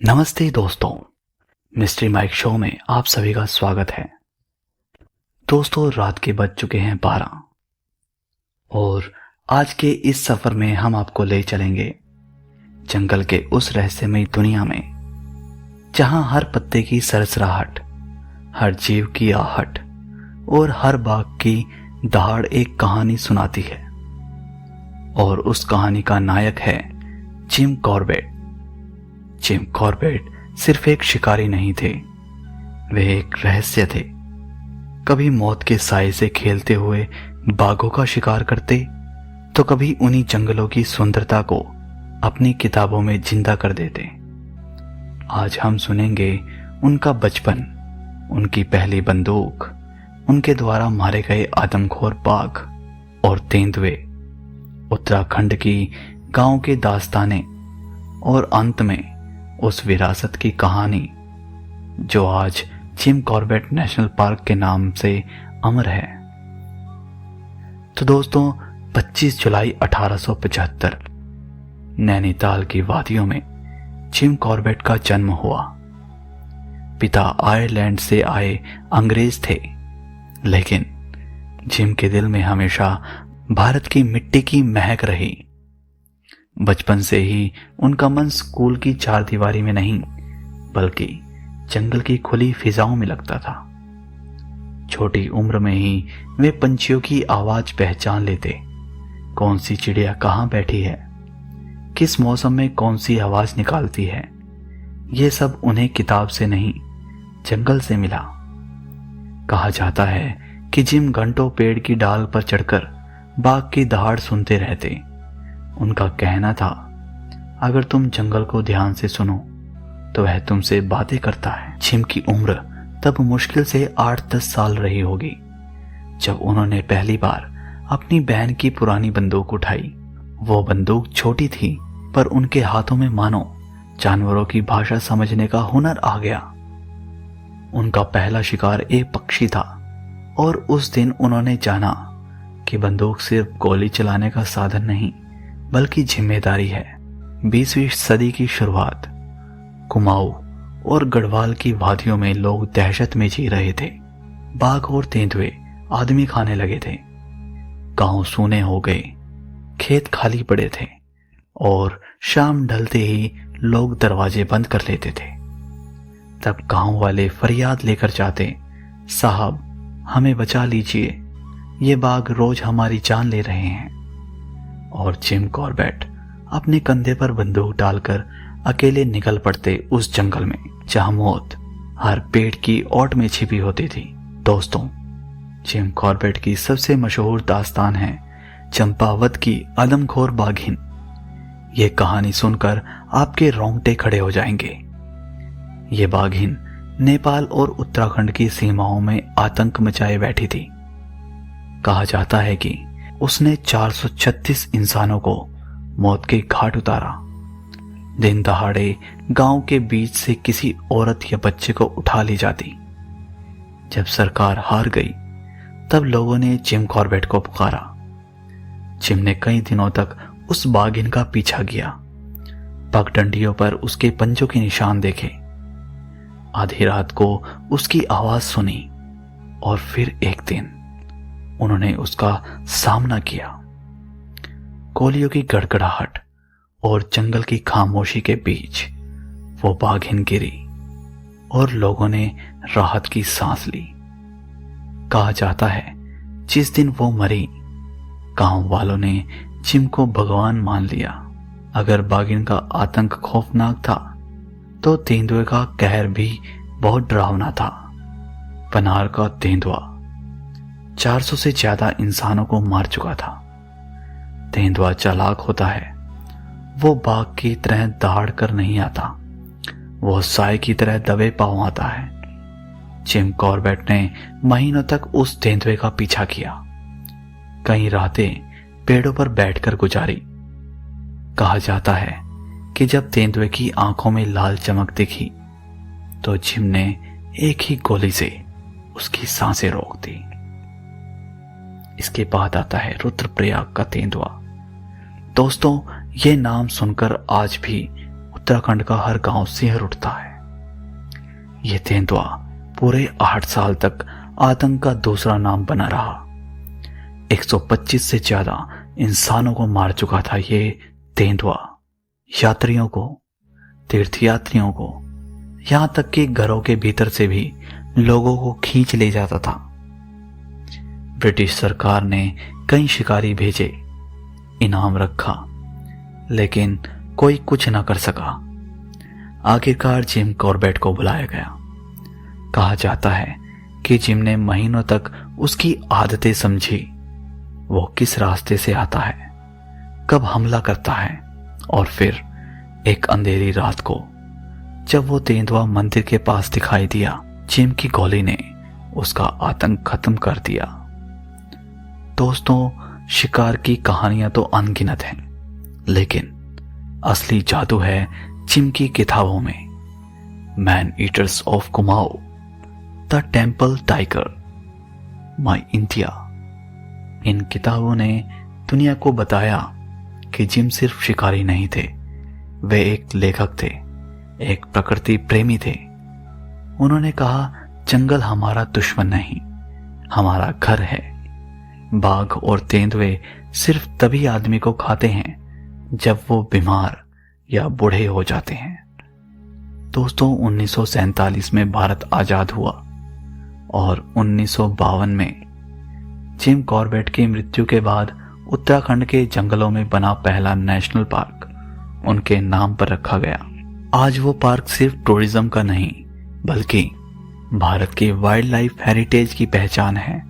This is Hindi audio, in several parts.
नमस्ते दोस्तों, मिस्ट्री माइक शो में आप सभी का स्वागत है। दोस्तों, रात के बज चुके हैं 12 और आज के इस सफर में हम आपको ले चलेंगे जंगल के उस रहस्यमयी दुनिया में जहां हर पत्ते की सरसराहट, हर जीव की आहट और हर बाघ की दहाड़ एक कहानी सुनाती है। और उस कहानी का नायक है जिम कॉर्बेट। जिम कॉर्बेट सिर्फ एक शिकारी नहीं थे, वे एक रहस्य थे। कभी मौत के साए से खेलते हुए बाघों का शिकार करते, तो कभी उन्हीं जंगलों की सुंदरता को अपनी किताबों में जिंदा कर देते। आज हम सुनेंगे उनका बचपन, उनकी पहली बंदूक, उनके द्वारा मारे गए आदमखोर बाघ और तेंदुए, उत्तराखंड की गांव के दास्ताने और अंत में उस विरासत की कहानी जो आज जिम कॉर्बेट नेशनल पार्क के नाम से अमर है। तो दोस्तों, 25 जुलाई 1875 नैनीताल की वादियों में जिम कॉर्बेट का जन्म हुआ। पिता आयरलैंड से आए अंग्रेज थे, लेकिन जिम के दिल में हमेशा भारत की मिट्टी की महक रही। बचपन से ही उनका मन स्कूल की चारदीवारी में नहीं, बल्कि जंगल की खुली फिजाओं में लगता था। छोटी उम्र में ही वे पंछियों की आवाज पहचान लेते, कौन सी चिड़िया कहाँ बैठी है, किस मौसम में कौन सी आवाज निकालती है। ये सब उन्हें किताब से नहीं, जंगल से मिला। कहा जाता है कि जिम घंटों पेड़ की डाल पर चढ़कर बाघ की दहाड़ सुनते रहते। उनका कहना था, अगर तुम जंगल को ध्यान से सुनो तो वह तुमसे बातें करता है। जिम की उम्र तब मुश्किल से 8-10 साल रही होगी जब उन्होंने पहली बार अपनी बहन की पुरानी बंदूक उठाई। वो बंदूक छोटी थी, पर उनके हाथों में मानो जानवरों की भाषा समझने का हुनर आ गया। उनका पहला शिकार एक पक्षी था और उस दिन उन्होंने जाना कि बंदूक सिर्फ गोली चलाने का साधन नहीं, बल्कि जिम्मेदारी है। 20वीं सदी की शुरुआत, कुमाऊं और गढ़वाल की वादियों में लोग दहशत में जी रहे थे। बाघ और तेंदुए आदमी खाने लगे थे। गांव सूने हो गए, खेत खाली पड़े थे और शाम ढलते ही लोग दरवाजे बंद कर लेते थे। तब गांव वाले फरियाद लेकर जाते, साहब हमें बचा लीजिए, ये बाघ रोज हमारी जान ले रहे हैं। और जिम कॉर्बेट अपने कंधे पर बंदूक डालकर अकेले निकल पड़ते उस जंगल में जहां मौत हर पेड़ की ओट में छिपी होती थी। दोस्तों, जिम कॉर्बेट की सबसे मशहूर दास्तान है चंपावत की आदमखोर बाघिन। ये कहानी सुनकर आपके रोंगटे खड़े हो जाएंगे। ये बाघिन नेपाल और उत्तराखंड की सीमाओं में आतंक मचाए बैठी थी। कहा जाता है कि उसने 436 इंसानों को मौत के घाट उतारा। दिन दहाड़े गांव के बीच से किसी औरत या बच्चे को उठा ली जाती। जब सरकार हार गई, तब लोगों ने जिम कॉर्बेट को पुकारा। जिम ने कई दिनों तक उस बाघिन का पीछा किया, पगडंडियों पर उसके पंजों के निशान देखे। आधी रात को उसकी आवाज सुनी और फिर एक दिन उन्होंने उसका सामना किया। गोलियों की गड़गड़ाहट और जंगल की खामोशी के बीच वो बाघिन गिरी और लोगों ने राहत की सांस ली। कहा जाता है जिस दिन वो मरी, गांव वालों ने जिम को भगवान मान लिया। अगर बाघिन का आतंक खौफनाक था, तो तेंदुए का कहर भी बहुत डरावना था। पनार का तेंदुआ 400 से ज्यादा इंसानों को मार चुका था। तेंदुआ चालाक होता है, वो बाघ की तरह दहाड़ कर नहीं आता, वो साए की तरह दबे पांव आता है। जिम कॉर्बेट ने महीनों तक उस तेंदुए का पीछा किया, कई रातें पेड़ों पर बैठकर गुजारी। कहा जाता है कि जब तेंदुए की आंखों में लाल चमक दिखी, तो जिम ने एक ही गोली से उसकी सांसें रोक दी। इसके बाद आता है रुद्रप्रयाग का तेंदुआ। दोस्तों, ये नाम सुनकर आज भी उत्तराखंड का हर गांव सिहर उठता है। यह तेंदुआ पूरे 8 साल तक आतंक का दूसरा नाम बना रहा। 125 से ज्यादा इंसानों को मार चुका था ये तेंदुआ। यात्रियों को, तीर्थयात्रियों को, यहां तक कि घरों के भीतर से भी लोगों को खींच ले जाता था। ब्रिटिश सरकार ने कई शिकारी भेजे, इनाम रखा, लेकिन कोई कुछ न कर सका। आखिरकार जिम कॉर्बेट को बुलाया गया। कहा जाता है कि जिम ने महीनों तक उसकी आदतें समझी। वो किस रास्ते से आता है, कब हमला करता है, और फिर एक अंधेरी रात को जब वो तेंदुआ मंदिर के पास दिखाई दिया, जिम की गोली ने उसका आतंक खत्म कर दिया। दोस्तों, शिकार की कहानियां तो अनगिनत हैं, लेकिन असली जादू है जिम की किताबों में। Man eaters of Kumaon, the temple tiger, my India. इन किताबों ने दुनिया को बताया कि जिम सिर्फ शिकारी नहीं थे, वे एक लेखक थे, एक प्रकृति प्रेमी थे। उन्होंने कहा, जंगल हमारा दुश्मन नहीं, हमारा घर है। बाघ और तेंदुए सिर्फ तभी आदमी को खाते हैं जब वो बीमार या बूढ़े हो जाते हैं। दोस्तों, 1947 में भारत आजाद हुआ और 1952 में जिम कॉर्बेट की मृत्यु के बाद उत्तराखंड के जंगलों में बना पहला नेशनल पार्क उनके नाम पर रखा गया। आज वो पार्क सिर्फ टूरिज्म का नहीं, बल्कि भारत की वाइल्ड लाइफ हेरिटेज की पहचान है।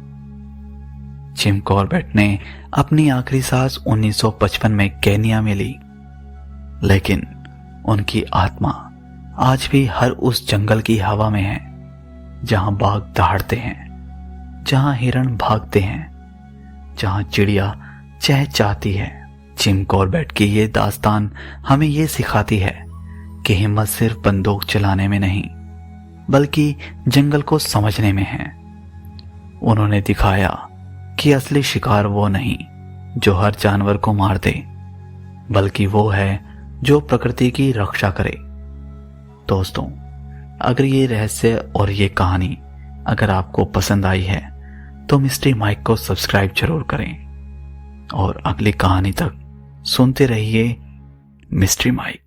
जिम कॉर्बेट ने अपनी आखिरी सांस 1955 में केन्या में ली, लेकिन उनकी आत्मा आज भी हर उस जंगल की हवा में है जहां बाघ दहाड़ते हैं, जहां हिरण भागते हैं, जहां चिड़िया चहचहाती है। जिम कॉर्बेट की ये दास्तान हमें ये सिखाती है कि हिम्मत सिर्फ बंदूक चलाने में नहीं, बल्कि जंगल को समझने में है। उन्होंने दिखाया कि असली शिकार वो नहीं जो हर जानवर को मार दे, बल्कि वो है जो प्रकृति की रक्षा करे। दोस्तों, अगर ये रहस्य और ये कहानी अगर आपको पसंद आई है तो मिस्ट्री माइक को सब्सक्राइब जरूर करें और अगली कहानी तक सुनते रहिए मिस्ट्री माइक।